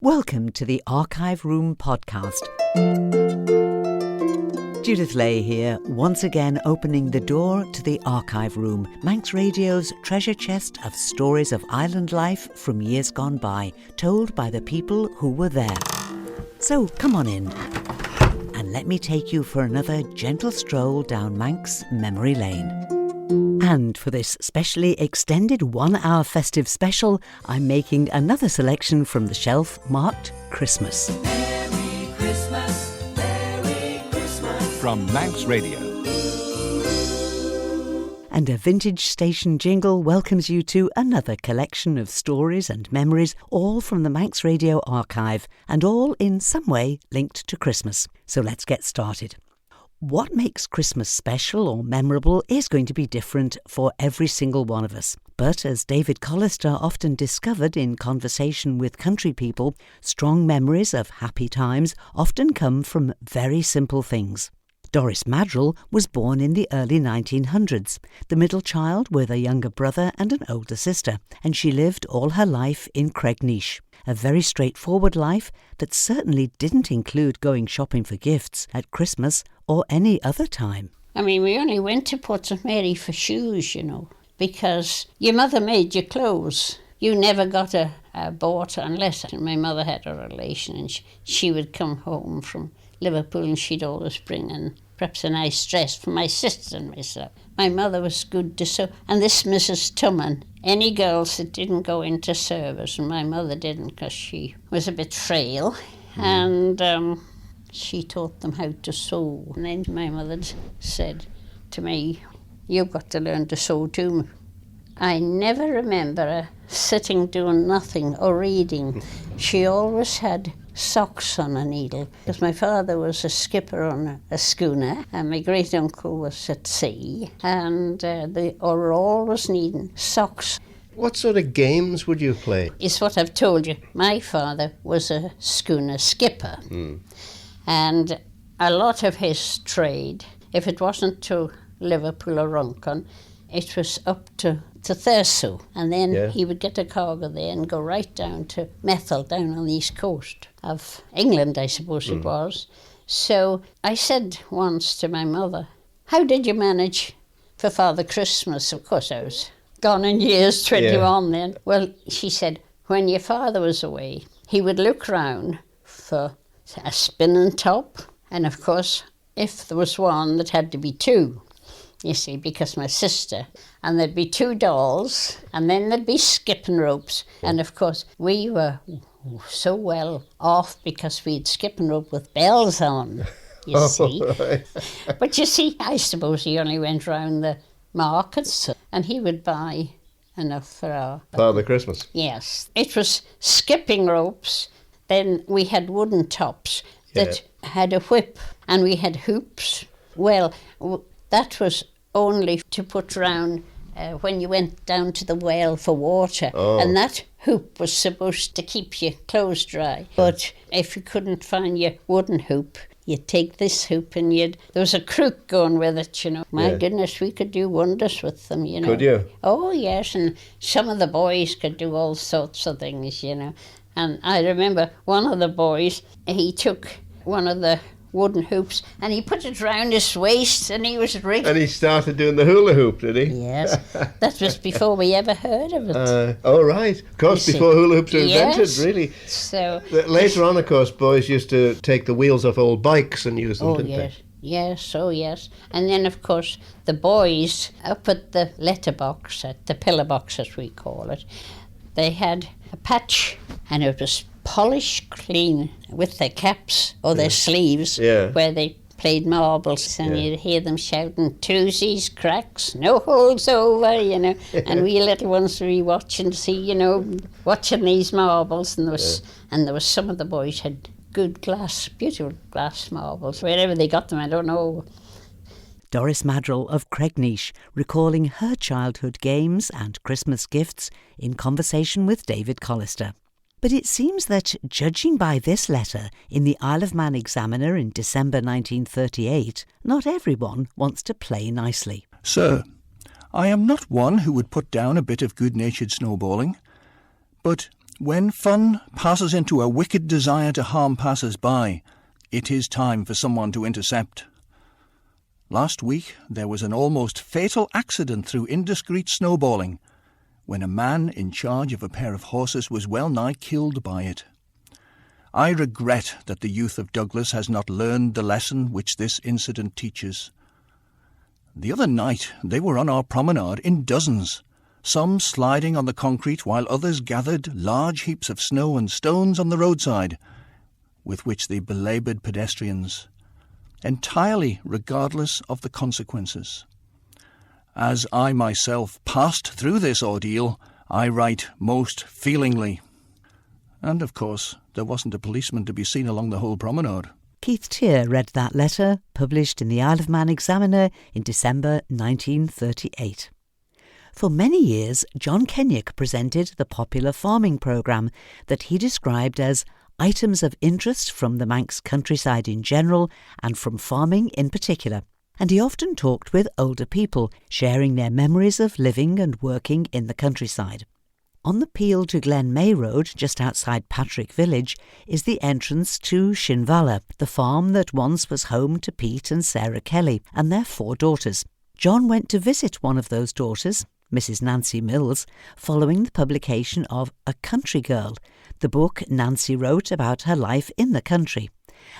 Welcome to the Archive Room podcast. Judith Leigh here, once again opening the door to the Archive Room, Manx Radio's treasure chest of stories of island life from years gone by, told by the people who were there. So come on in, and let me take you for another gentle stroll down Manx memory lane. And for this specially extended 1-hour festive special, I'm making another selection from the shelf marked Christmas. Merry Christmas, Merry Christmas. From Manx Radio. And a vintage station jingle welcomes you to another collection of stories and memories, all from the Manx Radio archive, and all in some way linked to Christmas. So let's get started. What makes Christmas special or memorable is going to be different for every single one of us. But as David Collister often discovered in conversation with country people, strong memories of happy times often come from very simple things. Doris Madrill was born in the early 1900s, the middle child with a younger brother and an older sister, and she lived all her life in Kermeen. A very straightforward life that certainly didn't include going shopping for gifts at Christmas or any other time. I mean, we only went to Port St Mary for shoes, you know, because your mother made your clothes. You never got a bought unless my mother had a relation, and she would come home from Liverpool and she'd always bring in perhaps a nice dress for my sister and myself. My mother was good to sew, and this Mrs. Tumman, any girls that didn't go into service, and my mother didn't because she was a bit frail, and she taught them how to sew. And then my mother said to me, "You've got to learn to sew too." I never remember her sitting doing nothing or reading. She always had socks on a needle, because my father was a skipper on a schooner and my great uncle was at sea, and they were always needing socks. What sort of games would you play? It's what I've told you. My father was a schooner skipper, and a lot of his trade, if it wasn't to Liverpool or Runcorn, it was up to Threshlyn, and then he would get a cargo there and go right down to Methil, down on the east coast of England, I suppose it was. So I said once to my mother, "How did you manage for Father Christmas?" Of course, I was gone in years, 21 then. Well, she said, when your father was away, he would look round for a spinning top, and of course, if there was one, that had to be two. You see, because my sister, and there'd be 2 dolls, and then there'd be skipping ropes. And of course, we were so well off because we had skipping rope with bells on, you see. Right. But you see, I suppose he only went round the markets, and he would buy enough for our... Father Christmas. Yes. It was skipping ropes. Then we had wooden tops that had a whip, and we had hoops. Well, that was only to put round when you went down to the well for water. And that hoop was supposed to keep your clothes dry. But if you couldn't find your wooden hoop, you'd take this hoop and there was a crook going with it, you know. My goodness, we could do wonders with them, you know. Could you? Oh, yes, and some of the boys could do all sorts of things, you know. And I remember one of the boys, he took one of the wooden hoops and he put it round his waist and he was rigged. And he started doing the hula hoop, did he? Yes, that was before we ever heard of it. Oh, right. Of course, before hula hoops were invented, really. So later on, of course, boys used to take the wheels off old bikes and use them, didn't they? Yes, oh yes. And then, of course, the boys up at the letterbox, at the pillar box as we call it, they had a patch and it was polished clean with their caps or their sleeves where they played marbles, and you'd hear them shouting, "Twosies, cracks, no holes over," you know. And we little ones were watching to see, you know, watching these marbles, and there was some of the boys had good glass, beautiful glass marbles. Wherever they got them, I don't know. Doris Madrill of Kermeen recalling her childhood games and Christmas gifts in conversation with David Collister. But it seems that, judging by this letter in the Isle of Man Examiner in December 1938, not everyone wants to play nicely. Sir, I am not one who would put down a bit of good-natured snowballing, but When fun passes into a wicked desire to harm passers-by, it is time for someone to intercept. Last week there was an almost fatal accident through indiscreet snowballing, when a man in charge of a pair of horses was well nigh killed by it. I regret that the youth of Douglas has not learned the lesson which this incident teaches. The other night they were on our promenade in dozens, some sliding on the concrete while others gathered large heaps of snow and stones on the roadside, with which they belaboured pedestrians, entirely regardless of the consequences. As I myself passed through this ordeal, I write most feelingly. And, of course, there wasn't a policeman to be seen along the whole promenade. Keith Teare read that letter, published in the Isle of Man Examiner in December 1938. For many years, John Kennaugh presented the popular farming programme that he described as items of interest from the Manx countryside in general and from farming in particular. And he often talked with older people, sharing their memories of living and working in the countryside. On the Peel to Glen May Road, just outside Patrick Village, is the entrance to Shinvala, the farm that once was home to Pete and Sarah Kelly and their 4 daughters. John went to visit one of those daughters, Mrs. Nancy Mills, following the publication of A Country Girl, the book Nancy wrote about her life in the country.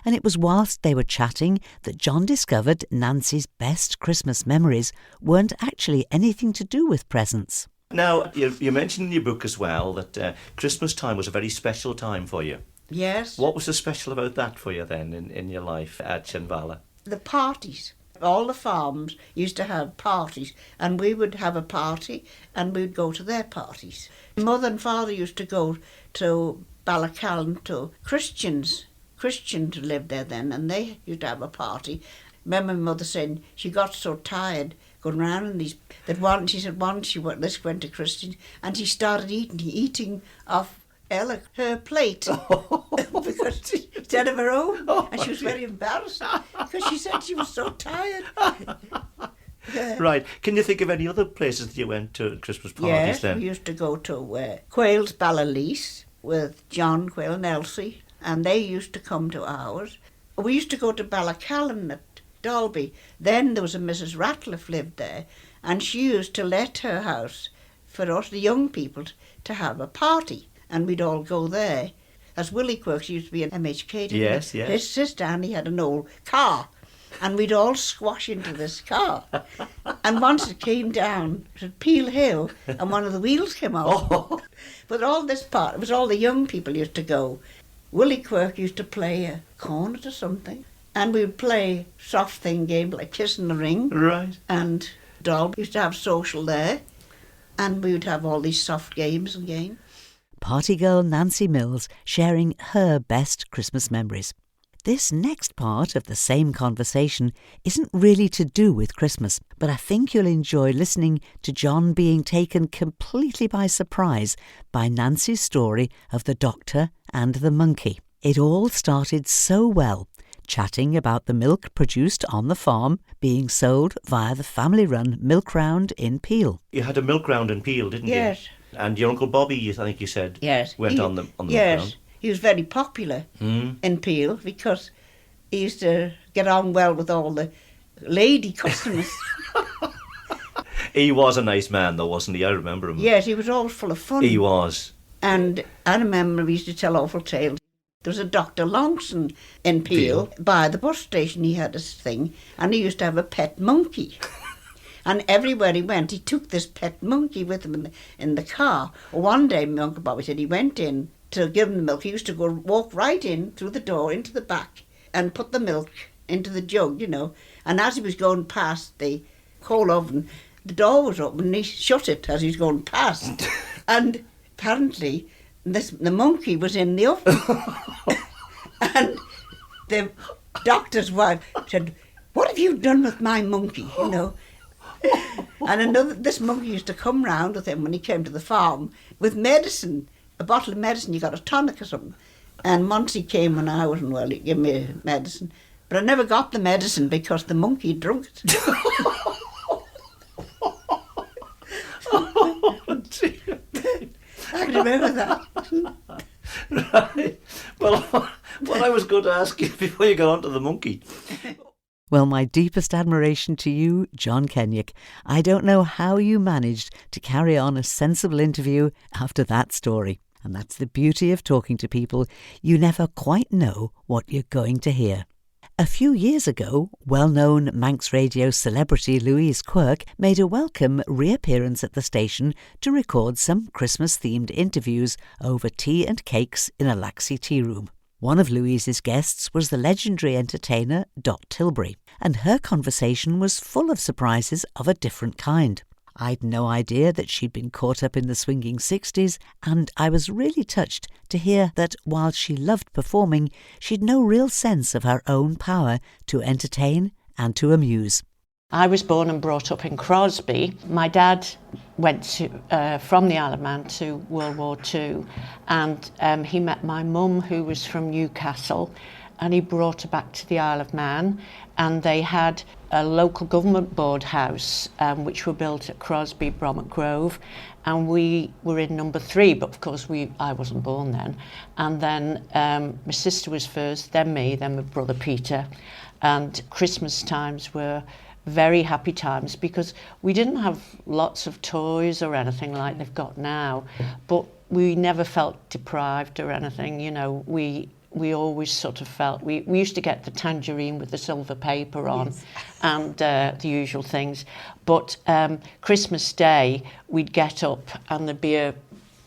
And it was whilst they were chatting that John discovered Nancy's best Christmas memories weren't actually anything to do with presents. Now, you mentioned in your book as well that Christmas time was a very special time for you. Yes. What was so special about that for you then in your life at Shinvala? The parties. All the farms used to have parties, and we would have a party and we'd go to their parties. Mother and father used to go to Ballacraine to Christians who lived there then, and they used to have a party. Remember my mother saying she got so tired going round in these, she said once she went to Christians and she started eating off Ella, her plate, because instead of her own, and she was very embarrassed because she said she was so tired. Right. Can you think of any other places that you went to at Christmas parties then? Yes, we used to go to Quail's Ballalease with John Quail and Elsie, and they used to come to ours. We used to go to Ballacraine at Dalby. Then there was a Mrs. Ratcliffe lived there, and she used to let her house for us, the young people, to have a party. And we'd all go there. As Willie Quirks used to be an MHK. Yes, yes. His sister Annie had an old car, and we'd all squash into this car. And once it came down to Peel Hill, and one of the wheels came off. Oh. But all this part, it was all the young people used to go. Willie Quirk used to play a cornet or something, and we'd play soft thing game like Kiss in the Ring. Right. And Dalby used to have social there, and we would have all these soft games again. Party girl Nancy Mills sharing her best Christmas memories. This next part of the same conversation isn't really to do with Christmas, but I think you'll enjoy listening to John being taken completely by surprise by Nancy's story of the doctor and the monkey. It all started so well, chatting about the milk produced on the farm being sold via the family-run milk round in Peel. You had a milk round in Peel, didn't you? Yes. And your Uncle Bobby, I think you said, Yes. went on the milk yes. round. He was very popular in Peel because he used to get on well with all the lady customers. He was a nice man though, wasn't he? I remember him. Yes, he was always full of fun. He was. And I remember we used to tell awful tales. There was a Dr. Longson in Peel. By the bus station he had this thing, and he used to have a pet monkey. And everywhere he went, he took this pet monkey with him in the car. One day, my Uncle Bobby said he went in to give him the milk. He used to walk right in through the door into the back and put the milk into the jug, you know. And as he was going past the coal oven, the door was open and he shut it as he was going past. And apparently the monkey was in the oven. And the doctor's wife said, "What have you done with my monkey?" You know. And this monkey used to come round with him when he came to the farm with medicine, a bottle of medicine. You got a tonic or something. And once he came when I wasn't well, he gave me medicine. But I never got the medicine because the monkey drunk it. I remember that. Right. Well, what I was going to ask you before you got on to the monkey. Well, my deepest admiration to you, John Kennaugh. I don't know how you managed to carry on a sensible interview after that story. And that's the beauty of talking to people. You never quite know what you're going to hear. A few years ago, well-known Manx Radio celebrity Louise Quirk made a welcome reappearance at the station to record some Christmas-themed interviews over tea and cakes in a Laxey tea room. One of Louise's guests was the legendary entertainer Dot Tilbury, and her conversation was full of surprises of a different kind. I'd no idea that she'd been caught up in the swinging 60s, and I was really touched to hear that while she loved performing, she'd no real sense of her own power to entertain and to amuse. I was born and brought up in Crosby. My dad went from the Isle of Man to World War II, and he met my mum, who was from Newcastle, and he brought her back to the Isle of Man, and they had a local government board house which were built at Crosby, Bromwich Grove, and we were in number 3, but of course I wasn't born then. And then my sister was first, then me, then my brother Peter, and Christmas times were very happy times because we didn't have lots of toys or anything like they've got now, but we never felt deprived or anything. You know, we always sort of felt we used to get the tangerine with the silver paper on, yes, and the usual things. But Christmas Day we'd get up and there'd be a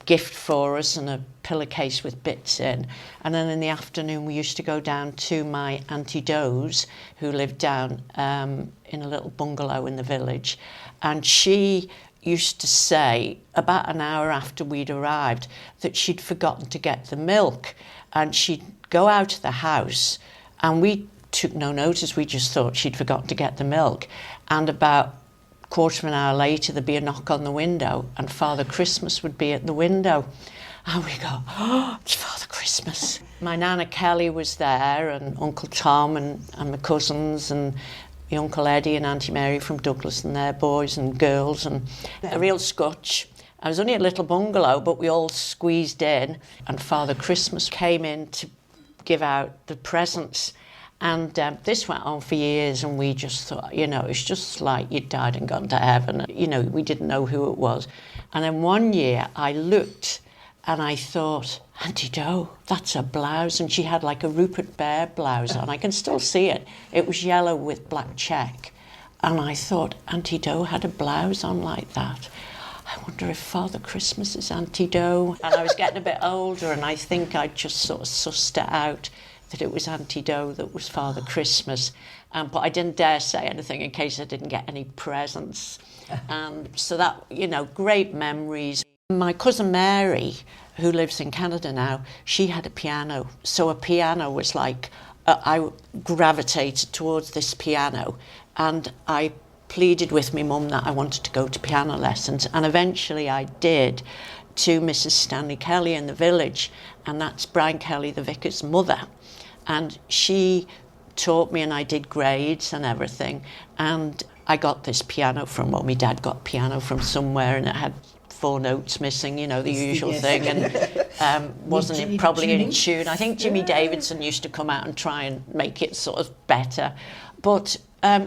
gift for us and a pillowcase with bits in, and then in the afternoon we used to go down to my Auntie Doe's, who lived down in a little bungalow in the village, and she used to say about an hour after we'd arrived that she'd forgotten to get the milk, and she'd go out of the house and we took no notice. We just thought she'd forgotten to get the milk, and about quarter of an hour later there'd be a knock on the window and Father Christmas would be at the window, and we go, oh, it's Father Christmas. My Nana Kelly was there, and Uncle Tom and my cousins, and my Uncle Eddie and Auntie Mary from Douglas and their boys and girls, and a real scotch. I was only a little bungalow, but we all squeezed in, and Father Christmas came in to give out the presents. And this went on for years, and we just thought, you know, it's just like you'd died and gone to heaven. You know, we didn't know who it was. And then one year I looked and I thought, Auntie Doe, that's a blouse. And she had like a Rupert Bear blouse on. I can still see it. It was yellow with black check. And I thought, Auntie Doe had a blouse on like that. I wonder if Father Christmas is Auntie Doe. And I was getting a bit older, and I think I just sort of sussed it out that it was Auntie Doe that was Father Christmas. But I didn't dare say anything in case I didn't get any presents. So that, you know, great memories. My cousin Mary, who lives in Canada now, she had a piano. So a piano was like, I gravitated towards this piano, and I pleaded with my mum that I wanted to go to piano lessons, and eventually I did, to Mrs. Stanley Kelly in the village, and that's Brian Kelly, the vicar's mother. And she taught me, and I did grades and everything, and I got this piano from, well, my dad got piano from somewhere, and it had 4 notes missing, you know, the usual thing, and wasn't probably in tune. I think Jimmy Davidson used to come out and try and make it sort of better, but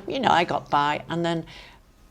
you know, I got by. And then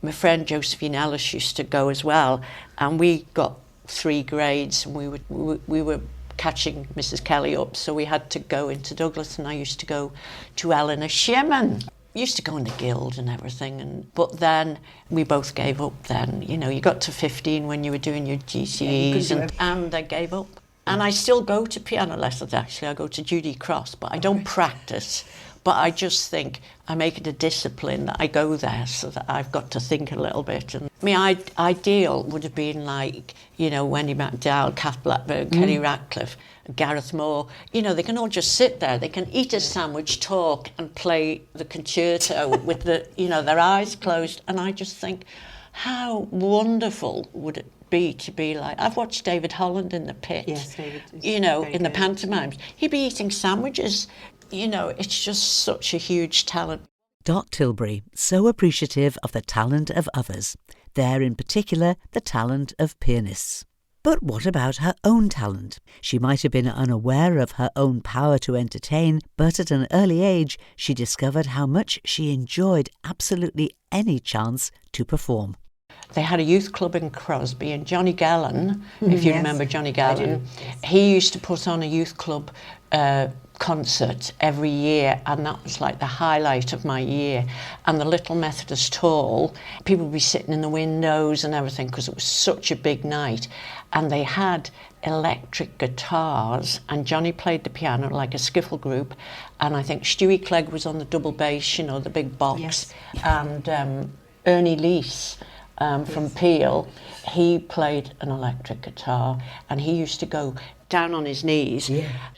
my friend Josephine Ellis used to go as well, and we got 3 grades, and we were catching Mrs. Kelly up, so we had to go into Douglas, and I used to go to Eleanor Shimon. Used to go in the guild and everything, but then we both gave up then. You know, you got to 15 when you were doing your GCEs, and I gave up. And I still go to piano lessons, actually. I go to Judy Cross, but I don't practice. But I just think I make it a discipline that I go there, so that I've got to think a little bit. And my ideal would have been like, you know, Wendy MacDowell, Kath Blackburn, Kenny Ratcliffe, Gareth Moore. You know, they can all just sit there. They can eat a sandwich, talk, and play the concerto with the, you know, their eyes closed. And I just think, how wonderful would it be to be like, I've watched David Holland in the pit, yes, you know, in the pantomimes. He'd be eating sandwiches. You know, it's just such a huge talent. Dot Tilbury, so appreciative of the talent of others. There in particular, the talent of pianists. But what about her own talent? She might have been unaware of her own power to entertain, but at an early age she discovered how much she enjoyed absolutely any chance to perform. They had a youth club in Crosby, and Johnny Gallen, if you remember Johnny Gallen, he used to put on a youth club concert every year, and that was like the highlight of my year. And the little Methodist Hall, people would be sitting in the windows and everything because it was such a big night. And they had electric guitars, and Johnny played the piano like a skiffle group, and I think Stewie Clegg was on the double bass, you know, the big box, and Ernie Leese from Peel, he played an electric guitar, and he used to go down on his knees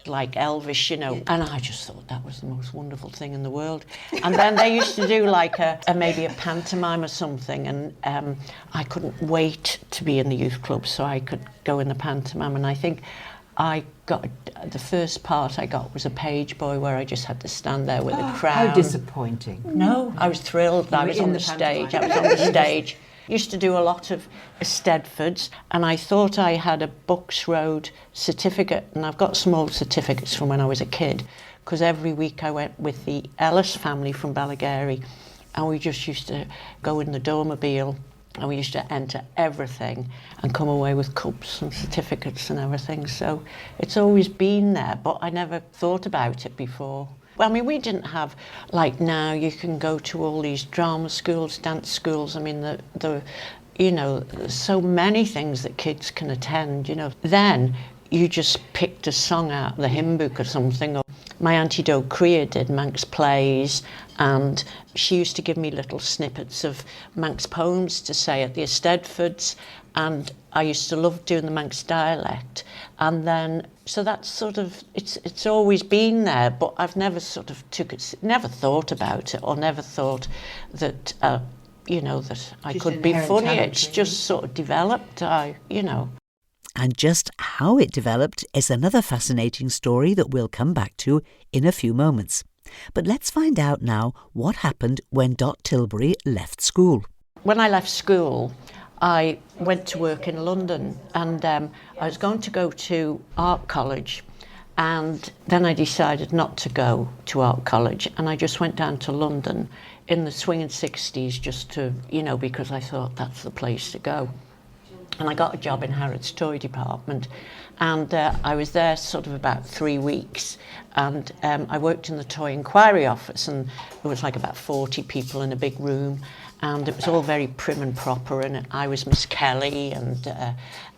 like Elvis, you know, and I just thought that was the most wonderful thing in the world. And then they used to do like maybe a pantomime or something, and I couldn't wait to be in the youth club so I could go in the pantomime. And I think I got the first part I got was a page boy where I just had to stand there with a crown. How disappointing. No, I was thrilled that I was on the stage. I was on the stage. Used to do a lot of Eisteddfods, and I thought I had a Bucks Road certificate, and I've got some old certificates from when I was a kid, because every week I went with the Ellis family from Ballacraine, and we just used to go in the Dormobile, and we used to enter everything and come away with cups and certificates and everything. So it's always been there, but I never thought about it before. Well, I mean, we didn't have, like now, you can go to all these drama schools, dance schools. I mean, you know, there's so many things that kids can attend, you know. Then you just picked a song out of the hymn book or something. Or my Auntie Do Creer did Manx plays, and she used to give me little snippets of Manx poems to say at the Eisteddfods, and I used to love doing the Manx dialect. And then, so that's sort of, it's always been there, but I've never sort of never thought about it, or never thought that, you know, that I could be funny. It's just sort of developed, you know. And just how it developed is another fascinating story that we'll come back to in a few moments. But let's find out now what happened when Dot Tilbury left school. When I left school, I went to work in London, and I was going to go to art college, and then I decided not to go to art college, and I just went down to London in the swinging 60s just to, you know, because I thought that's the place to go. And I got a job in Harrods' toy department, and I was there sort of about 3 weeks, and I worked in the toy inquiry office, and there was like about 40 people in a big room, and it was all very prim and proper, and I was Miss Kelly, and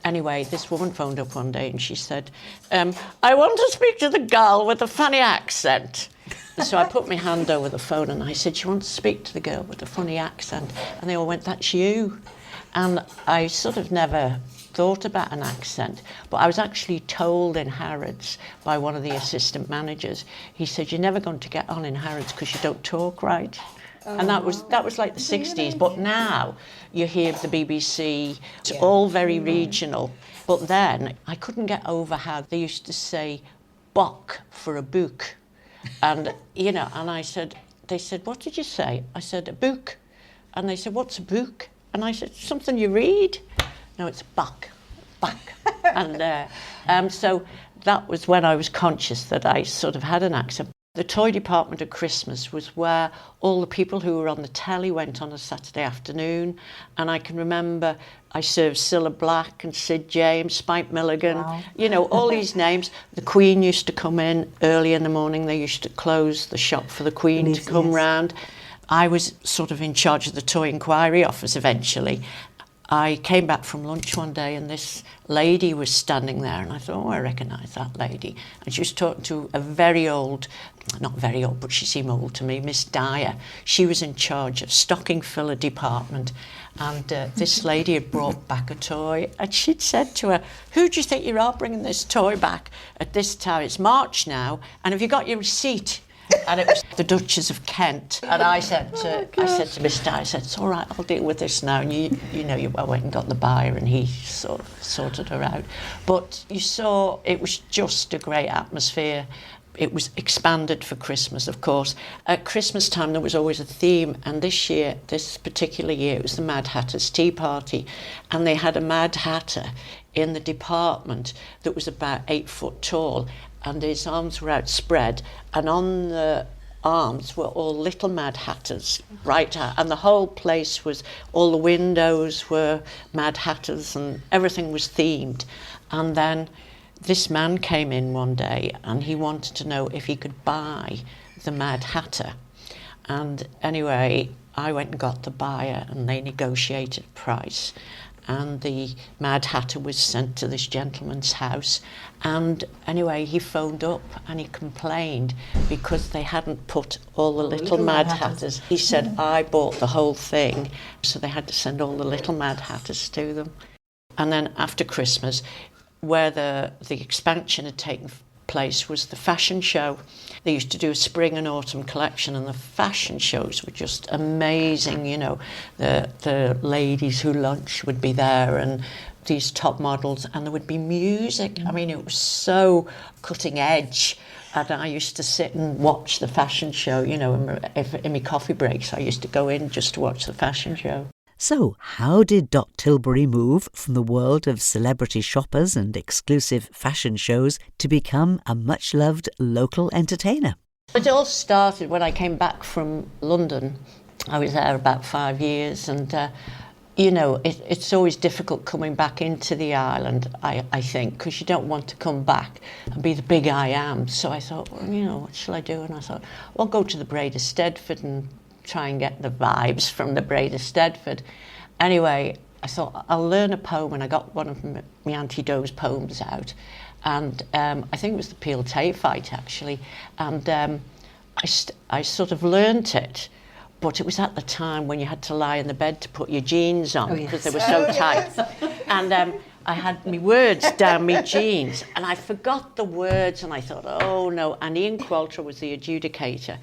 anyway, this woman phoned up one day and she said, I want to speak to the girl with the funny accent. So I put my hand over the phone and I said, she wants to speak to the girl with the funny accent, and they all went, that's you. And I sort of never thought about an accent, but I was actually told in Harrods by one of the assistant managers, he said, you're never going to get on in Harrods because you don't talk right. And that was like the 60s, but now you hear the BBC, it's all very regional. But then I couldn't get over how they used to say "bock" for a book. And, you know, and they said, what did you say? I said, a book. And they said, what's a book? And I said, something you read. No, it's buck. And so that was when I was conscious that I sort of had an accent. The toy department at Christmas was where all the people who were on the telly went on a Saturday afternoon. And I can remember I served Cilla Black and Sid James, Spike Milligan, you know, all these names. The Queen used to come in early in the morning. They used to close the shop for the Queen to come round. I was sort of in charge of the toy inquiry office eventually. I came back from lunch one day and this lady was standing there, and I thought, oh, I recognise that lady. And she was talking to a very old, not very old, but she seemed old to me, Miss Dyer. She was in charge of stocking filler department, and this lady had brought back a toy, and she'd said to her, who do you think you are bringing this toy back at this time? It's March now, and have you got your receipt? And it was the Duchess of Kent. And I said to Miss Dyer, I said, it's all right, I'll deal with this now. And I went and got the buyer, and he sort of sorted her out. But you saw, it was just a great atmosphere. it was expanded for Christmas, of course. At Christmas time, there was always a theme, and this particular year, it was the Mad Hatter's Tea Party, and they had a Mad Hatter in the department that was about 8 foot tall, and his arms were outspread, and on the arms were all little Mad Hatters, right out, and the whole place was, all the windows were Mad Hatters, and everything was themed. And then this man came in one day, and he wanted to know if he could buy the Mad Hatter. And anyway, I went and got the buyer, and they negotiated a price. And the Mad Hatter was sent to this gentleman's house. And anyway, he phoned up and he complained because they hadn't put all the little Mad Hatters. He said, I bought the whole thing, so they had to send all the little Mad Hatters to them. And then after Christmas, where the expansion had taken place was the fashion show. They used to do a spring and autumn collection, and the fashion shows were just amazing. You know, the ladies who lunch would be there, and these top models, and there would be music. I mean, it was so cutting edge. And I used to sit and watch the fashion show, you know, in my coffee breaks. I used to go in just to watch the fashion show. So, how did Dot Tilbury move from the world of celebrity shoppers and exclusive fashion shows to become a much-loved local entertainer? It all started when I came back from London. I was there about 5 years, and you know, it's always difficult coming back into the island, I think, because you don't want to come back and be the big I am. So I thought, well, you know, what shall I do? And I thought, well, I'll go to the Braid of Stedford and try and get the vibes from the Braid of Stedford. Anyway, I thought, I'll learn a poem, and I got one of my Auntie Doe's poems out. And I think it was the Peel Tay fight, actually. And I sort of learnt it. But it was at the time when you had to lie in the bed to put your jeans on because they were so tight. And I had my words down my jeans, and I forgot the words, and I thought, oh no. And Ian Qualter was the adjudicator.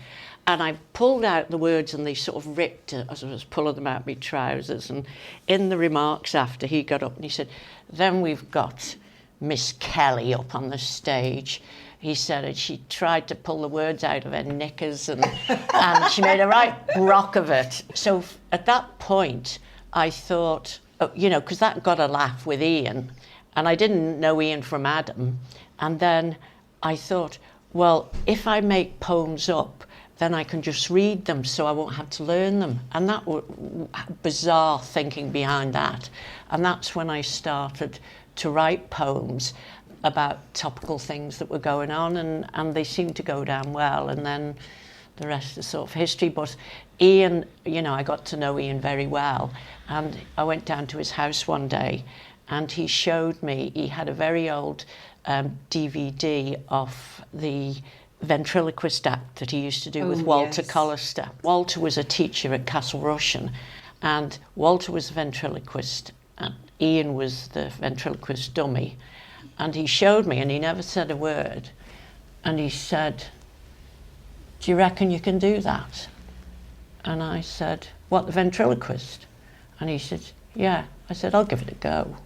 And I pulled out the words, and they sort of ripped as I was pulling them out my trousers. And in the remarks after, he got up and he said, then we've got Miss Kelly up on the stage. He said, and she tried to pull the words out of her knickers, and she made a right brock of it. So at that point, I thought, you know, because that got a laugh with Ian, and I didn't know Ian from Adam. And then I thought, well, if I make poems up, then I can just read them so I won't have to learn them. And that was bizarre thinking behind that. And that's when I started to write poems about topical things that were going on, and they seemed to go down well, and then the rest is sort of history. But Ian, you know, I got to know Ian very well, and I went down to his house one day, and he showed me, he had a very old DVD of the ventriloquist act that he used to do with Walter Collister. Walter was a teacher at Castle Rushen, and Walter was the ventriloquist, and Ian was the ventriloquist dummy. And he showed me, and he never said a word. And he said, do you reckon you can do that? And I said, what, the ventriloquist? And he said, yeah. I said, I'll give it a go.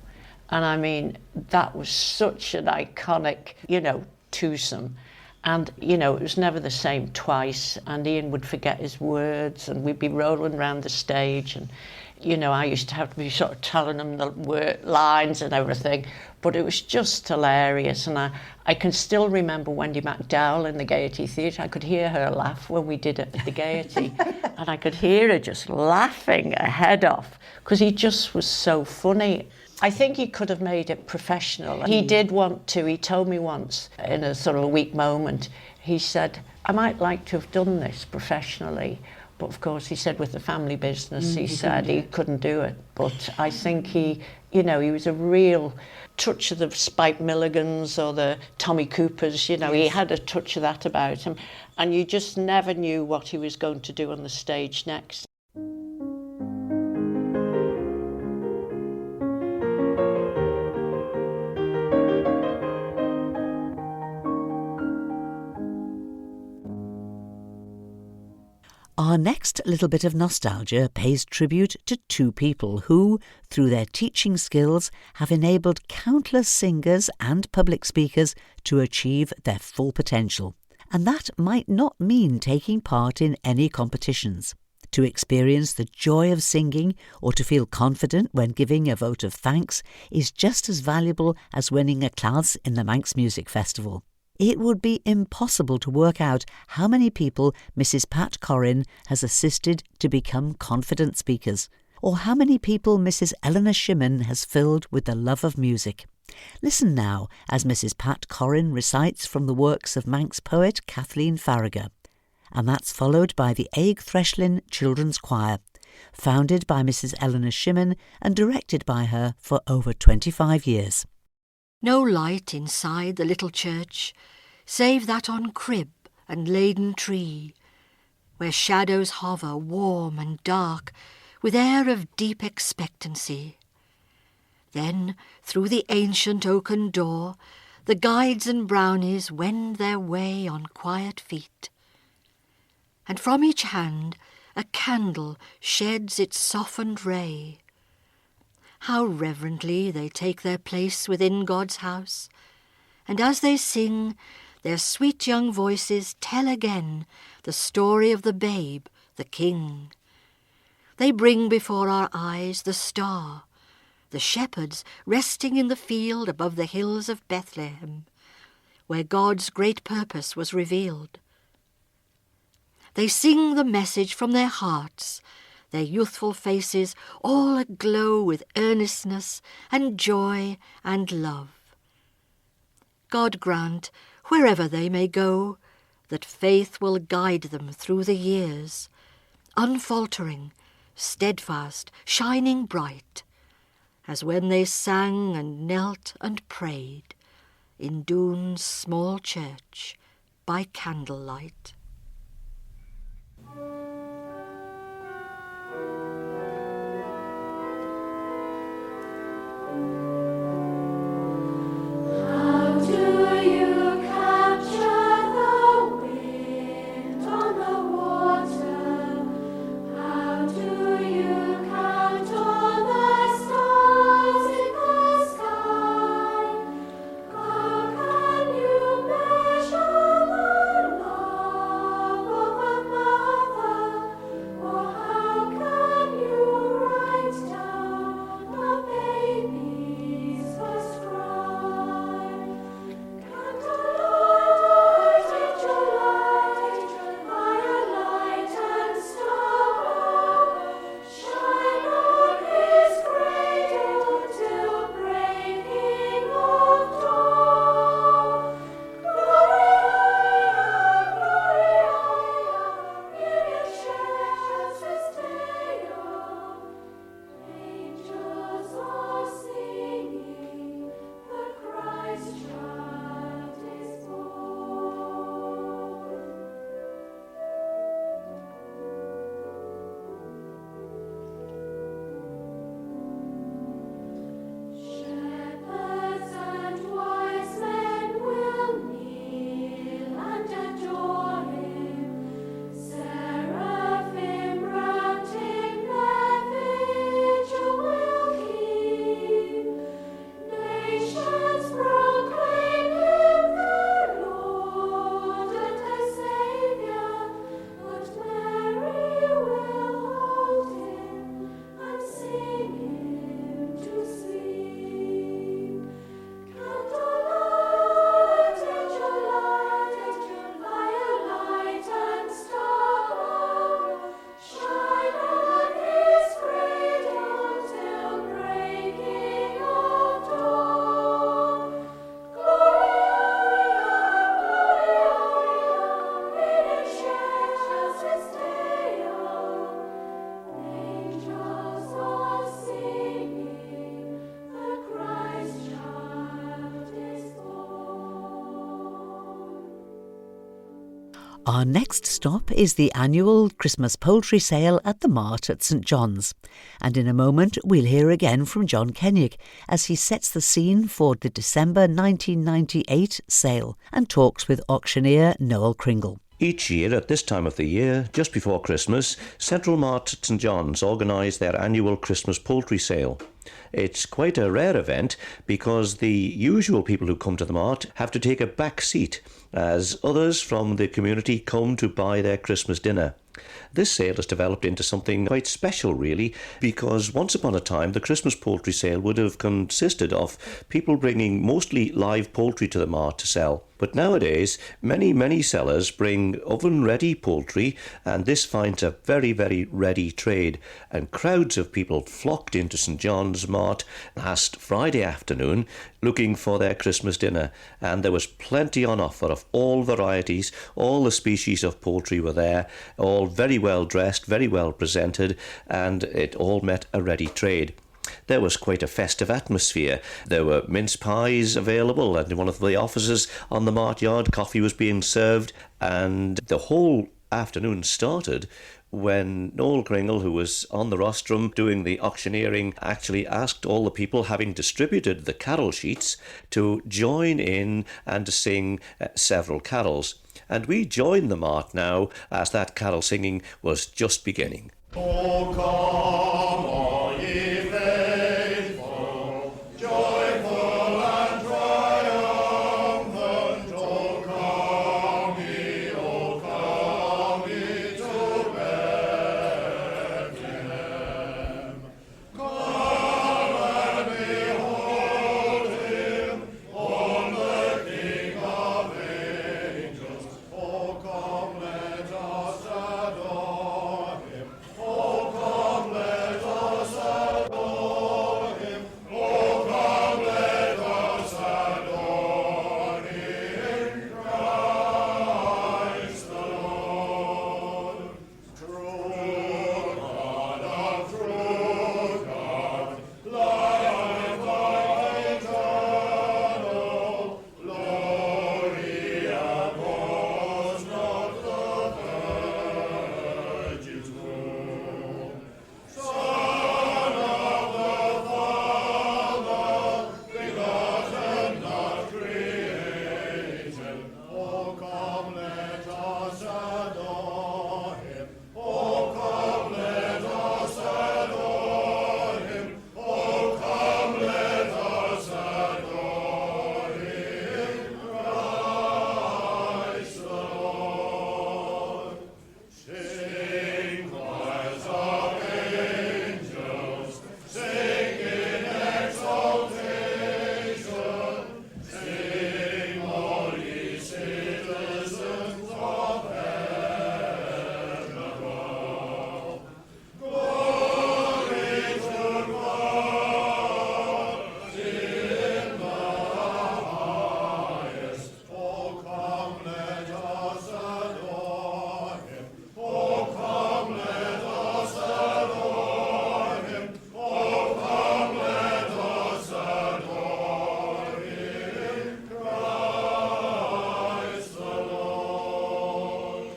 And I mean, that was such an iconic, you know, twosome. And, you know, it was never the same twice. And Ian would forget his words, and we'd be rolling around the stage. And, you know, I used to have to be sort of telling him the lines and everything. But it was just hilarious. And I can still remember Wendy MacDowell in the Gaiety Theatre. I could hear her laugh when we did it at the Gaiety. And I could hear her just laughing her head off, because he just was so funny. I think he could have made it professional. He did want to. He told me once, in a sort of a weak moment, he said, I might like to have done this professionally. But of course, he said with the family business, he said he couldn't do it. But I think he, you know, he was a real touch of the Spike Milligans or the Tommy Coopers, you know, he had a touch of that about him. And you just never knew what he was going to do on the stage next. Our next little bit of nostalgia pays tribute to two people who, through their teaching skills, have enabled countless singers and public speakers to achieve their full potential. And that might not mean taking part in any competitions. To experience the joy of singing or to feel confident when giving a vote of thanks is just as valuable as winning a class in the Manx Music Festival. It would be impossible to work out how many people Mrs. Pat Corrin has assisted to become confident speakers, or how many people Mrs. Eleanor Shimmin has filled with the love of music. Listen now as Mrs. Pat Corrin recites from the works of Manx poet Kathleen Farragher. And that's followed by the Threshlyn Children's Choir, founded by Mrs. Eleanor Shimmin and directed by her for over 25 years. No light inside the little church, save that on crib and laden tree, where shadows hover warm and dark, with air of deep expectancy. Then, through the ancient oaken door, the guides and brownies wend their way on quiet feet. And from each hand a candle sheds its softened ray. How reverently they take their place within God's house, and as they sing, their sweet young voices tell again the story of the babe, the King. They bring before our eyes the star, the shepherds resting in the field above the hills of Bethlehem, where God's great purpose was revealed. They sing the message from their hearts, their youthful faces all aglow with earnestness and joy and love. God grant, wherever they may go, that faith will guide them through the years, unfaltering, steadfast, shining bright, as when they sang and knelt and prayed in Doon's small church by candlelight. Our next stop is the annual Christmas poultry sale at the Mart at St John's. And in a moment we'll hear again from John Kennaugh as he sets the scene for the December 1998 sale and talks with auctioneer Noel Cringle. Each year at this time of the year, just before Christmas, Central Mart at St John's organise their annual Christmas poultry sale. It's quite a rare event because the usual people who come to the Mart have to take a back seat as others from the community come to buy their Christmas dinner. This sale has developed into something quite special, really, because once upon a time the Christmas poultry sale would have consisted of people bringing mostly live poultry to the mart to sell. But nowadays, many sellers bring oven-ready poultry, and this finds a very, very ready trade. And crowds of people flocked into St John's Mart last Friday afternoon looking for their Christmas dinner. And there was plenty on offer of all varieties, all the species of poultry were there, all very well dressed, very well presented, and it all met a ready trade. There was quite a festive atmosphere. There were mince pies available, and in one of the offices on the mart yard, coffee was being served, and the whole afternoon started when Noel Cringle, who was on the rostrum doing the auctioneering, actually asked all the people having distributed the carol sheets to join in and to sing several carols. And we join the mart now as that carol singing was just beginning. Oh, come, all ye faithful, joyful and triumphant. Oh, come ye to Bethlehem. Come and behold him, born the King of angels. Oh, come, let us adore him. Oh, come, let us adore him. Oh, come, let us adore him, Christ the Lord. True God of true God, Lion of eternal, glory abhors not the Virgin's womb. Son of the Father, begotten, not created. Oh, come, let us adore him. Oh, come, let us adore him. Oh, come, let us adore him, Christ the Lord. Sing, choirs of angels, sing in exaltation. Sing, all ye citizens of heaven above. Glory to God in the highest. Oh, come, let us adore him. Oh, come, let us adore him. Oh, come, let us adore him, Christ the Lord.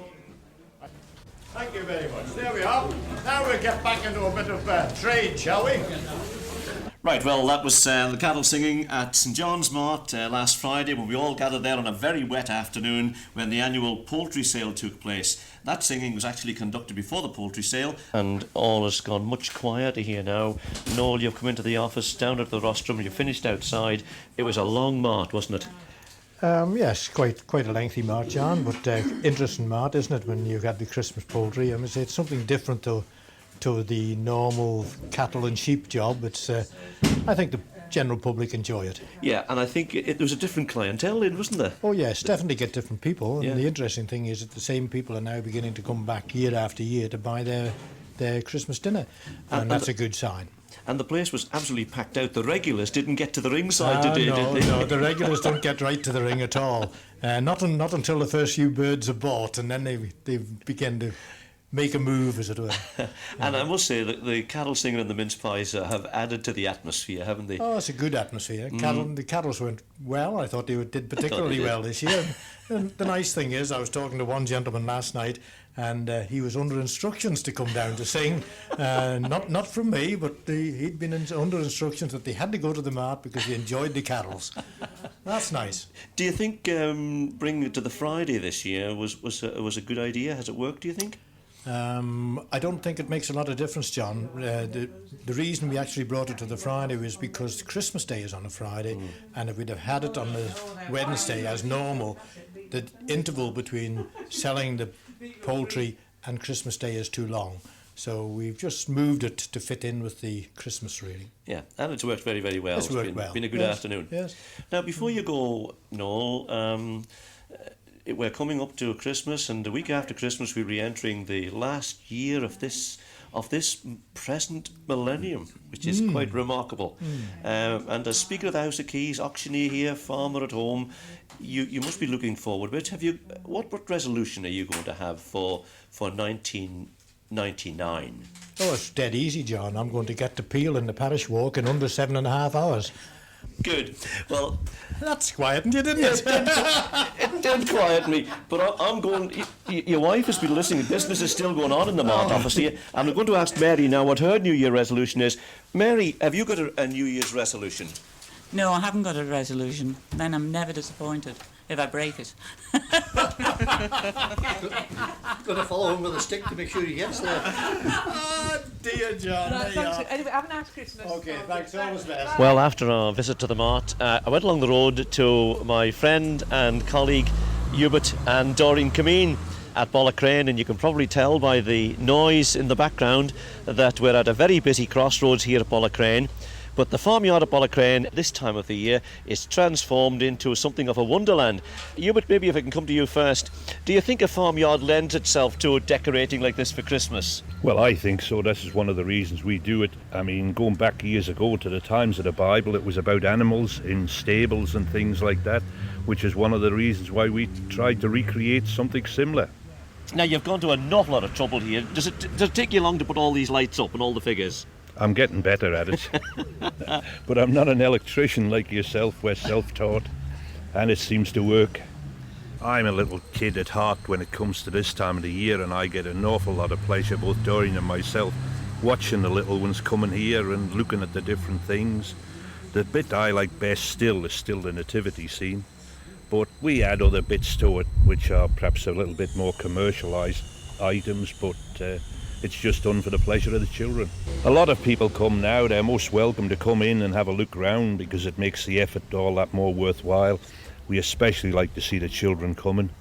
Thank you very much. There we are. Now we'll get back into a bit of trade, shall we? Right, well, that was the cattle singing at St John's Mart last Friday, when we all gathered there on a very wet afternoon when the annual poultry sale took place. That singing was actually conducted before the poultry sale, and all has gone much quieter here now. Noel, you've come into the office, down at the rostrum, you finished outside. It was a long mart, wasn't it? Yes, quite a lengthy mart, John, but interesting mart, isn't it, when you got the Christmas poultry? I must say it's something different to the normal cattle and sheep job. It's I think the general public enjoy it. Yeah, and I think there was a different clientele in, wasn't there? Oh yes, definitely get different people. Yeah. And the interesting thing is that the same people are now beginning to come back year after year to buy their Christmas dinner, and that's a good sign. And the place was absolutely packed out. The regulars didn't get to the ringside today, did they? No, the regulars don't get right to the ring at all. Not until the first few birds are bought, and then they begin to make a move, as it were. And I must say that the carol singing and the mince pies have added to the atmosphere, haven't they? Oh, it's a good atmosphere. The carols went well. I thought they did particularly well this year. And the nice thing is, I was talking to one gentleman last night, and he was under instructions to come down to sing. Not from me, but he'd been under instructions that they had to go to the mart because they enjoyed the carols. That's nice. Do you think bringing it to the Friday this year was a good idea? Has it worked, do you think? I don't think it makes a lot of difference, John. The reason we actually brought it to the Friday was because Christmas Day is on a Friday, and if we'd have had it on the Wednesday as normal, the interval between selling the poultry and Christmas Day is too long. So we've just moved it to fit in with the Christmas, really. Yeah, and it's worked very, very well. It's worked well. Been a good afternoon. Yes. Now, before you go, Noel, we're coming up to Christmas, and the week after Christmas we're re-entering the last year of this present millennium, which is quite remarkable. And as Speaker of the House of Keys, auctioneer here, farmer at home, you must be looking forward. But what resolution are you going to have for 1999? Oh, it's dead easy, John. I'm going to get to Peel in the parish walk in under 7.5 hours. Good. Well, that's quietened you, didn't it? It did quieten me. But I'm going. Your wife has been listening. Business is still going on in the Mart office here. And I'm going to ask Mary now what her New Year resolution is. Mary, have you got a New Year's resolution? No, I haven't got a resolution. Then I'm never disappointed if I break it. Got to follow him with a stick to make sure he gets there. Oh, dear John. Anyway, I haven't asked Christmas. Okay, thanks. Always best. Well, after our visit to the Mart, I went along the road to my friend and colleague Hubert and Doreen Kermeen at Ballacraine, and you can probably tell by the noise in the background that we're at a very busy crossroads here at Ballacraine. But the farmyard at Ballacraine this time of the year is transformed into something of a wonderland. Hubert, maybe if I can come to you first, do you think a farmyard lends itself to decorating like this for Christmas? Well, I think so. This is one of the reasons we do it. I mean, going back years ago to the times of the Bible, it was about animals in stables and things like that, which is one of the reasons why we tried to recreate something similar. Now, you've gone to an awful lot of trouble here. Does it take you long to put all these lights up and all the figures? I'm getting better at it. But I'm not an electrician like yourself. We're self-taught, and it seems to work. I'm a little kid at heart when it comes to this time of the year, and I get an awful lot of pleasure, both Doreen and myself, watching the little ones coming here and looking at the different things. The bit I like best still is still the nativity scene, but we add other bits to it which are perhaps a little bit more commercialised items, but it's just done for the pleasure of the children. A lot of people come now. They're most welcome to come in and have a look round because it makes the effort all that more worthwhile. We especially like to see the children coming.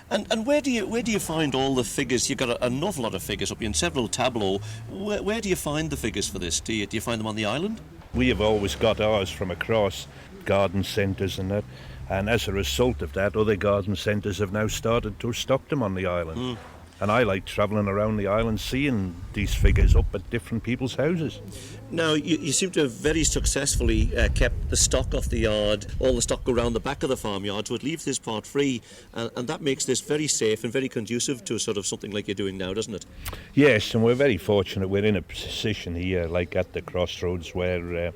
And where do you find all the figures? You've got an awful lot of figures up here in several tableaux. Where do you find the figures for this? Do you find them on the island? We have always got ours from across garden centres and that. And as a result of that, other garden centres have now started to stock them on the island. And I like travelling around the island seeing these figures up at different people's houses. Now, you seem to have very successfully kept the stock off the yard, all the stock around the back of the farmyard, so it leaves this part free, and that makes this very safe and very conducive to sort of something like you're doing now, doesn't it? Yes, and we're very fortunate. We're in a position here, like at the crossroads, where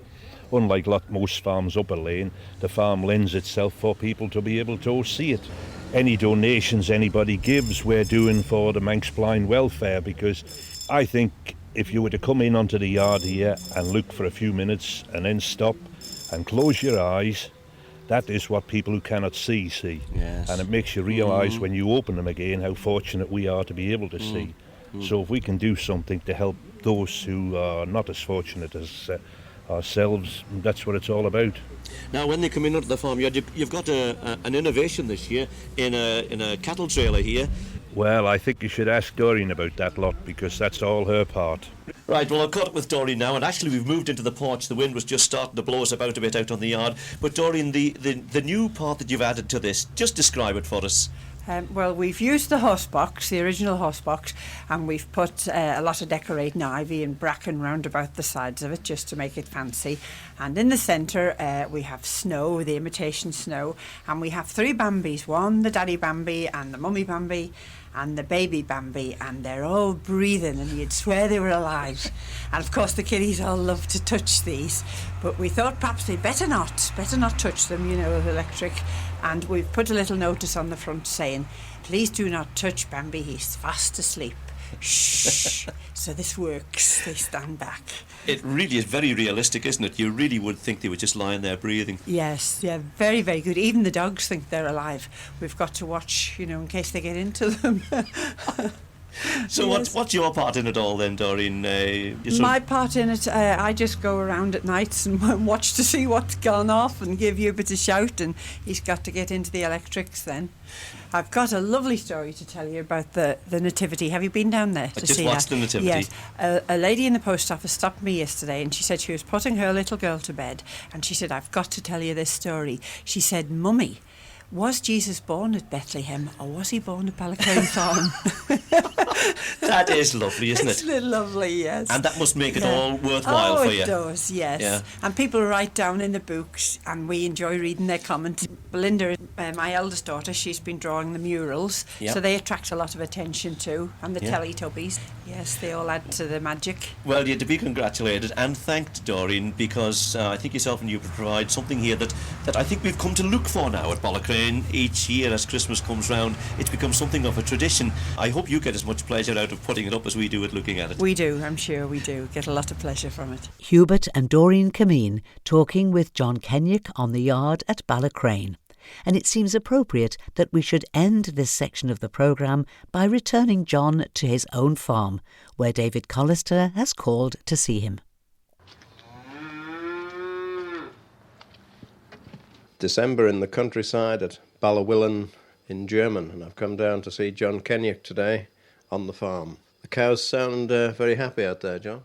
unlike most farms up a lane, the farm lends itself for people to be able to see it. Any donations anybody gives, we're doing for the Manx blind welfare, because I think if you were to come in onto the yard here and look for a few minutes and then stop and close your eyes, that is what people who cannot see. Yes. And it makes you realise when you open them again how fortunate we are to be able to see. So if we can do something to help those who are not as fortunate as ourselves, that's what it's all about. Now, when they come in onto the farmyard, you've got an innovation this year in a cattle trailer here. Well, I think you should ask Doreen about that lot, because that's all her part. Right, well, I've caught up with Doreen now, and actually we've moved into the porch. The wind was just starting to blow us about a bit out on the yard. But Doreen, the new part that you've added to this, just describe it for us. Well, we've used the horse box, the original horse box, and we've put a lot of decorating ivy and bracken round about the sides of it just to make it fancy. And in the centre we have snow, the imitation snow, and we have 3 Bambis, one the daddy Bambi and the mummy Bambi and the baby Bambi, and they're all breathing and you'd swear they were alive. And of course the kiddies all love to touch these, but we thought perhaps they'd better not touch them, you know, with electric. And we've put a little notice on the front saying, please do not touch Bambi, he's fast asleep. Shh. So this works, they stand back. It really is very realistic, isn't it? You really would think they were just lying there breathing. Yes, yeah, very, very good. Even the dogs think they're alive. We've got to watch, you know, in case they get into them. So what's your part in it all then, Doreen? My part in it, I just go around at nights and watch to see what's gone off and give you a bit of shout, and he's got to get into the electrics then. I've got a lovely story to tell you about the nativity. Have you been down there to see that? I just watched the nativity. Yes. A lady in the post office stopped me yesterday and she said she was putting her little girl to bed, and she said, I've got to tell you this story. She said, Mummy, was Jesus born at Bethlehem or was he born at Ballacraine Farm? That is lovely, isn't it? It's lovely, yes. And that must make it all worthwhile for you. Oh, it does, yes. Yeah. And people write down in the books, and we enjoy reading their comments. Belinda, my eldest daughter, she's been drawing the murals, so they attract a lot of attention too, and the Teletubbies. Yes, they all add to the magic. Well, you're to be congratulated and thanked, Doreen, because I think yourself and you provide something here that I think we've come to look for now at Ballacraine. Each year as Christmas comes round, it's become something of a tradition. I hope you get as much pleasure out of putting it up as we do at looking at it. We do, I'm sure we do. Get a lot of pleasure from it. Hubert and Doreen Kermeen talking with John Kennaugh on the yard at Ballacraine. And it seems appropriate that we should end this section of the programme by returning John to his own farm, where David Collister has called to see him. December in the countryside at Ballawillan in German, and I've come down to see John Kennaugh today on the farm. The cows sound very happy out there, John.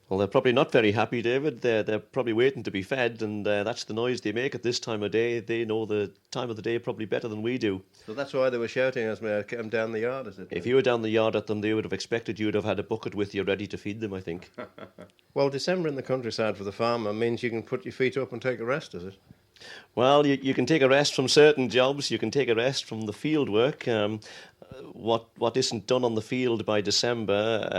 Well, they're probably not very happy, David. They're probably waiting to be fed, and that's the noise they make at this time of day. They know the time of the day probably better than we do. So that's why they were shouting as I came down the yard, is it? If you were down the yard at them, they would have expected you would have had a bucket with you ready to feed them, I think. Well, December in the countryside for the farmer means you can put your feet up and take a rest, is it? Well, you can take a rest from certain jobs. You can take a rest from the field work. What isn't done on the field by December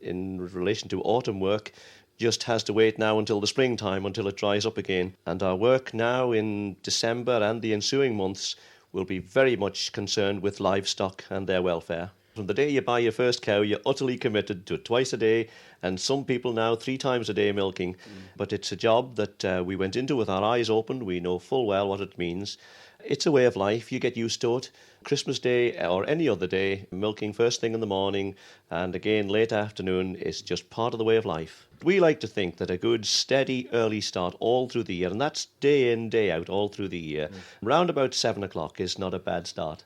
in relation to autumn work just has to wait now until the springtime, until it dries up again. And our work now in December and the ensuing months will be very much concerned with livestock and their welfare. From the day you buy your first cow, you're utterly committed to twice a day, and some people now 3 times a day milking. But it's a job that we went into with our eyes open. We know full well what it means. It's a way of life. You get used to it. Christmas Day or any other day, milking first thing in the morning and again late afternoon is just part of the way of life. We like to think that a good, steady, early start all through the year, and that's day in, day out, all through the year, round about 7 o'clock is not a bad start.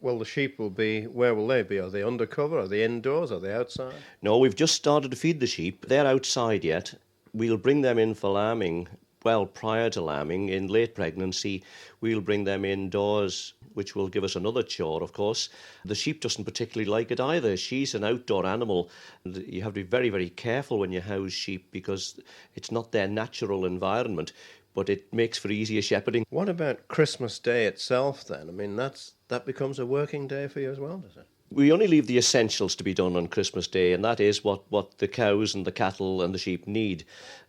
Well, the sheep will be, where will they be? Are they undercover? Are they indoors? Are they outside? No, we've just started to feed the sheep. They're outside yet. We'll bring them in for lambing. Well, prior to lambing, in late pregnancy, we'll bring them indoors, which will give us another chore, of course. The sheep doesn't particularly like it either. She's an outdoor animal. And you have to be very, very careful when you house sheep because it's not their natural environment, but it makes for easier shepherding. What about Christmas Day itself, then? I mean, that becomes a working day for you as well, does it? We only leave the essentials to be done on Christmas Day, and that is what the cows and the cattle and the sheep need.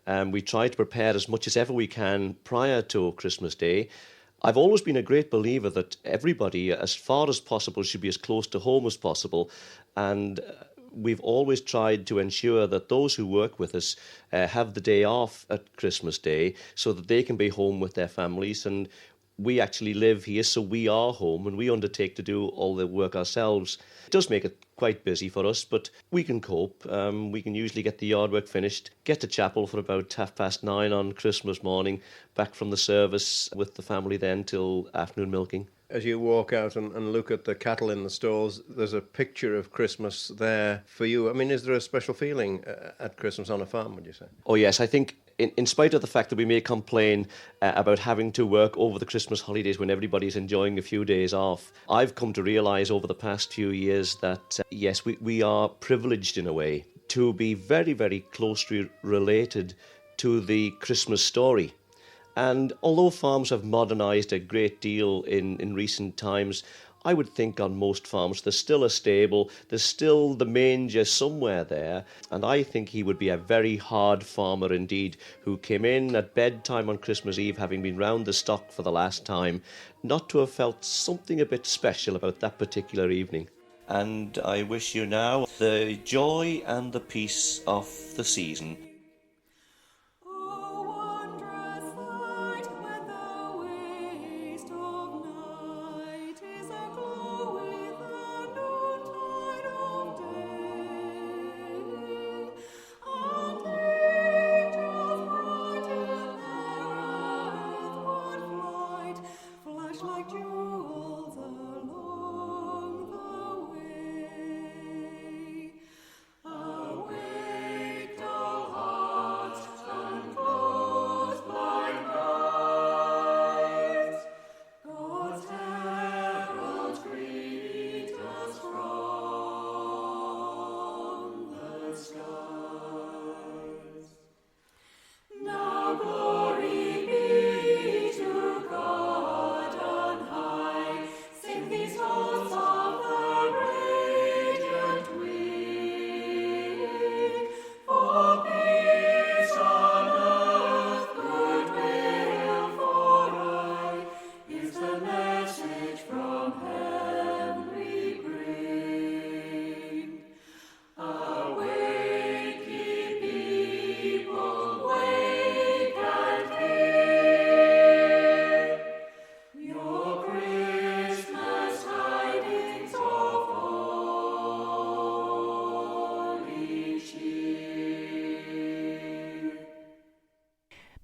We try to prepare as much as ever we can prior to Christmas Day. I've always been a great believer that everybody, as far as possible, should be as close to home as possible, and we've always tried to ensure that those who work with us have the day off at Christmas Day so that they can be home with their families. And we actually live here, so we are home and we undertake to do all the work ourselves. It does make it quite busy for us, but we can cope. We can usually get the yard work finished, get to chapel for about 9:30 on Christmas morning, back from the service with the family then till afternoon milking. As you walk out and look at the cattle in the stalls, there's a picture of Christmas there for you. I mean, is there a special feeling at Christmas on a farm, would you say? Oh yes, I think in spite of the fact that we may complain about having to work over the Christmas holidays when everybody's enjoying a few days off, I've come to realise over the past few years that yes, we are privileged in a way to be very, very closely related to the Christmas story. And although farms have modernised a great deal in recent times, I would think on most farms there's still a stable, there's still the manger somewhere there, and I think he would be a very hard farmer indeed who came in at bedtime on Christmas Eve, having been round the stock for the last time, not to have felt something a bit special about that particular evening. And I wish you now the joy and the peace of the season.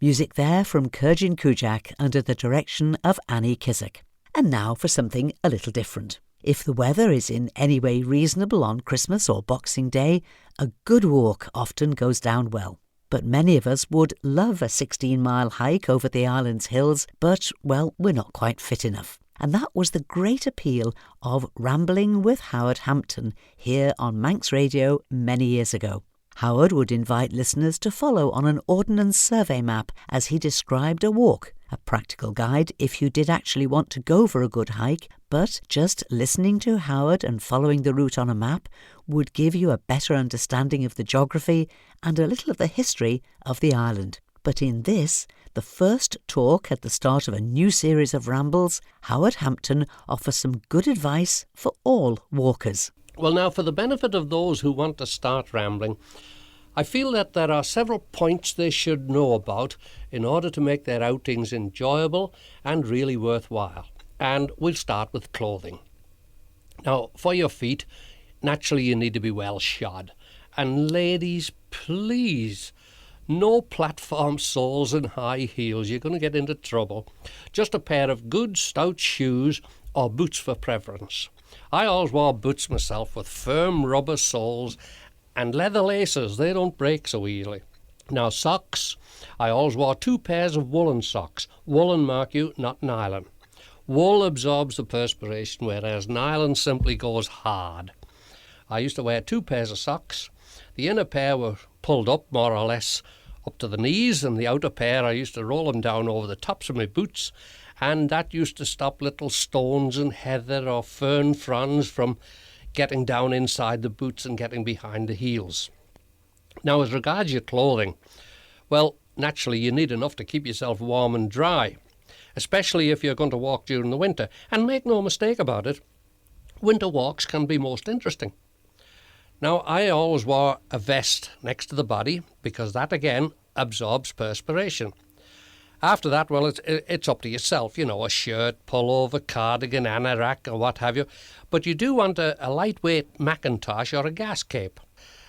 Music there from Kurjin Kujak under the direction of Annie Kissack. And now for something a little different. If the weather is in any way reasonable on Christmas or Boxing Day, a good walk often goes down well. But many of us would love a 16-mile hike over the island's hills, but, well, we're not quite fit enough. And that was the great appeal of Rambling with Howard Hampton here on Manx Radio many years ago. Howard would invite listeners to follow on an ordnance survey map as he described a walk, a practical guide if you did actually want to go for a good hike, but just listening to Howard and following the route on a map would give you a better understanding of the geography and a little of the history of the island. But in this, the first talk at the start of a new series of rambles, Howard Hampton offers some good advice for all walkers. Well, now, for the benefit of those who want to start rambling, I feel that there are several points they should know about in order to make their outings enjoyable and really worthwhile. And we'll start with clothing. Now, for your feet, naturally you need to be well shod. And ladies, please, no platform soles and high heels. You're going to get into trouble. Just a pair of good stout shoes or boots for preference. I always wore boots myself with firm rubber soles and leather laces. They don't break so easily. Now, socks. I always wore 2 pairs of woolen socks. Woolen, mark you, not nylon. Wool absorbs the perspiration, whereas nylon simply goes hard. I used to wear 2 pairs of socks. The inner pair were pulled up more or less up to the knees, and the outer pair I used to roll them down over the tops of my boots, and that used to stop little stones and heather or fern fronds from getting down inside the boots and getting behind the heels. Now, as regards your clothing, well, naturally you need enough to keep yourself warm and dry, especially if you're going to walk during the winter. And make no mistake about it, winter walks can be most interesting. Now, I always wore a vest next to the body because that, again, absorbs perspiration. After that, well, it's up to yourself, you know, a shirt, pullover, cardigan, anorak, or what have you. But you do want a lightweight mackintosh or a gas cape.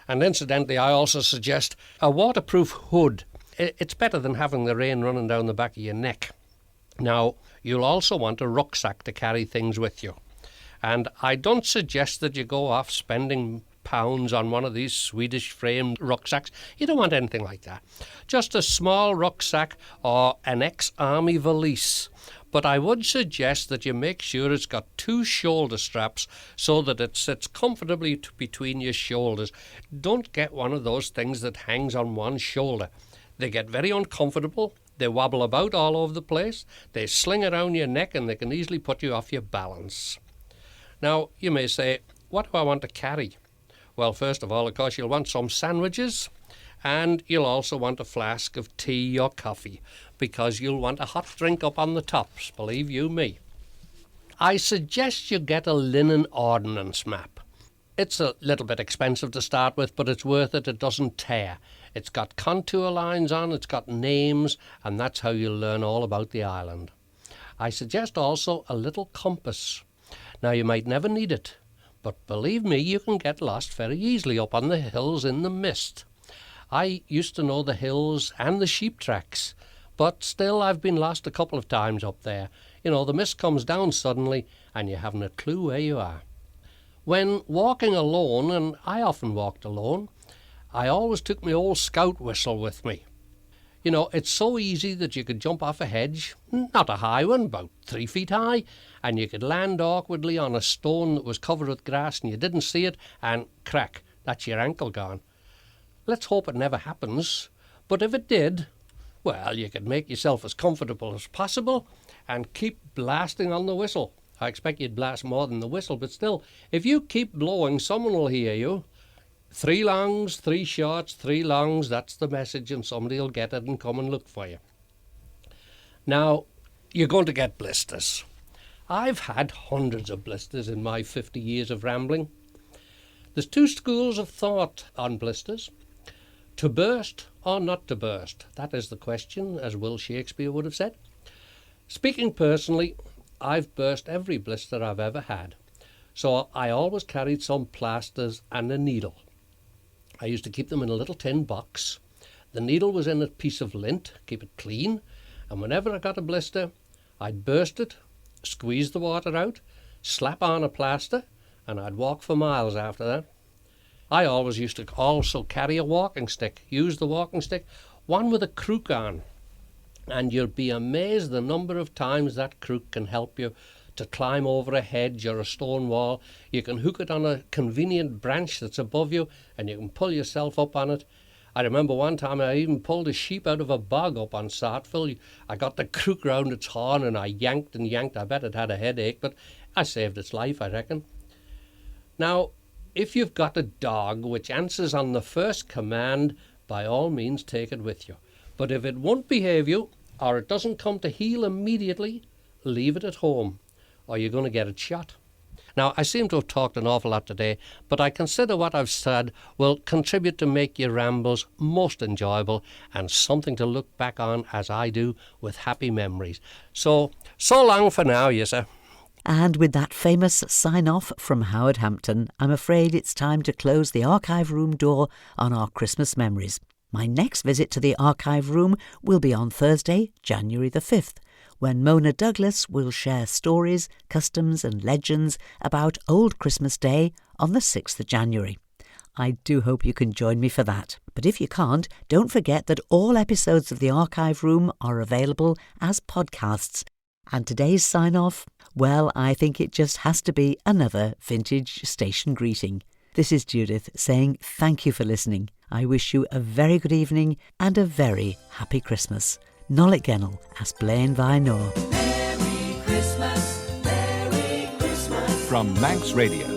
And incidentally, I also suggest a waterproof hood. It's better than having the rain running down the back of your neck. Now, you'll also want a rucksack to carry things with you. And I don't suggest that you go off spending pounds on one of these Swedish framed rucksacks. You don't want anything like that. Just a small rucksack or an ex-army valise. But I would suggest that you make sure it's got 2 shoulder straps so that it sits comfortably between your shoulders. Don't get one of those things that hangs on one shoulder. They get very uncomfortable. They wobble about all over the place. They sling around your neck and they can easily put you off your balance. Now, you may say, what do I want to carry? Well, first of all, of course, you'll want some sandwiches, and you'll also want a flask of tea or coffee, because you'll want a hot drink up on the tops, believe you me. I suggest you get a linen ordnance map. It's a little bit expensive to start with, but it's worth it. It doesn't tear. It's got contour lines on, it's got names, and that's how you'll learn all about the island. I suggest also a little compass. Now, you might never need it, but believe me, you can get lost very easily up on the hills in the mist. I used to know the hills and the sheep tracks, but still I've been lost a couple of times up there. You know, the mist comes down suddenly and you haven't a clue where you are. When walking alone, and I often walked alone, I always took my old scout whistle with me. You know, it's so easy that you could jump off a hedge, not a high one, about 3 feet high, and you could land awkwardly on a stone that was covered with grass and you didn't see it, and crack, that's your ankle gone. Let's hope it never happens, but if it did, well, you could make yourself as comfortable as possible and keep blasting on the whistle. I expect you'd blast more than the whistle, but still, if you keep blowing, someone will hear you. 3 longs, 3 shorts, 3 longs, that's the message, and somebody will get it and come and look for you. Now, you're going to get blisters. I've had hundreds of blisters in my 50 years of rambling. There's 2 schools of thought on blisters. To burst or not to burst? That is the question, as Will Shakespeare would have said. Speaking personally, I've burst every blister I've ever had. So I always carried some plasters and a needle. I used to keep them in a little tin box. The needle was in a piece of lint, keep it clean, and whenever I got a blister, I'd burst it, squeeze the water out, slap on a plaster, and I'd walk for miles after that. I always used to also carry a walking stick, use the walking stick, one with a crook on, and you'll be amazed the number of times that crook can help you to climb over a hedge or a stone wall. You can hook it on a convenient branch that's above you, and you can pull yourself up on it. I remember one time I even pulled a sheep out of a bog up on Sartville. I got the crook round its horn and I yanked and yanked. I bet it had a headache, but I saved its life, I reckon. Now, if you've got a dog which answers on the first command, by all means take it with you. But if it won't behave you, or it doesn't come to heel immediately, leave it at home, or you're going to get it shot. Now, I seem to have talked an awful lot today, but I consider what I've said will contribute to make your rambles most enjoyable and something to look back on, as I do, with happy memories. So long for now, yes, sir. And with that famous sign-off from Howard Hampton, I'm afraid it's time to close the archive room door on our Christmas memories. My next visit to the archive room will be on Thursday, January the 5th, when Mona Douglas will share stories, customs and legends about Old Christmas Day on the 6th of January. I do hope you can join me for that. But if you can't, don't forget that all episodes of the archive room are available as podcasts. And today's sign-off, well, I think it just has to be another vintage station greeting. This is Judith saying thank you for listening. I wish you a very good evening and a very happy Christmas. Noel Cringle as Blaine Vinor. Merry Christmas, Merry Christmas. From Manx Radio.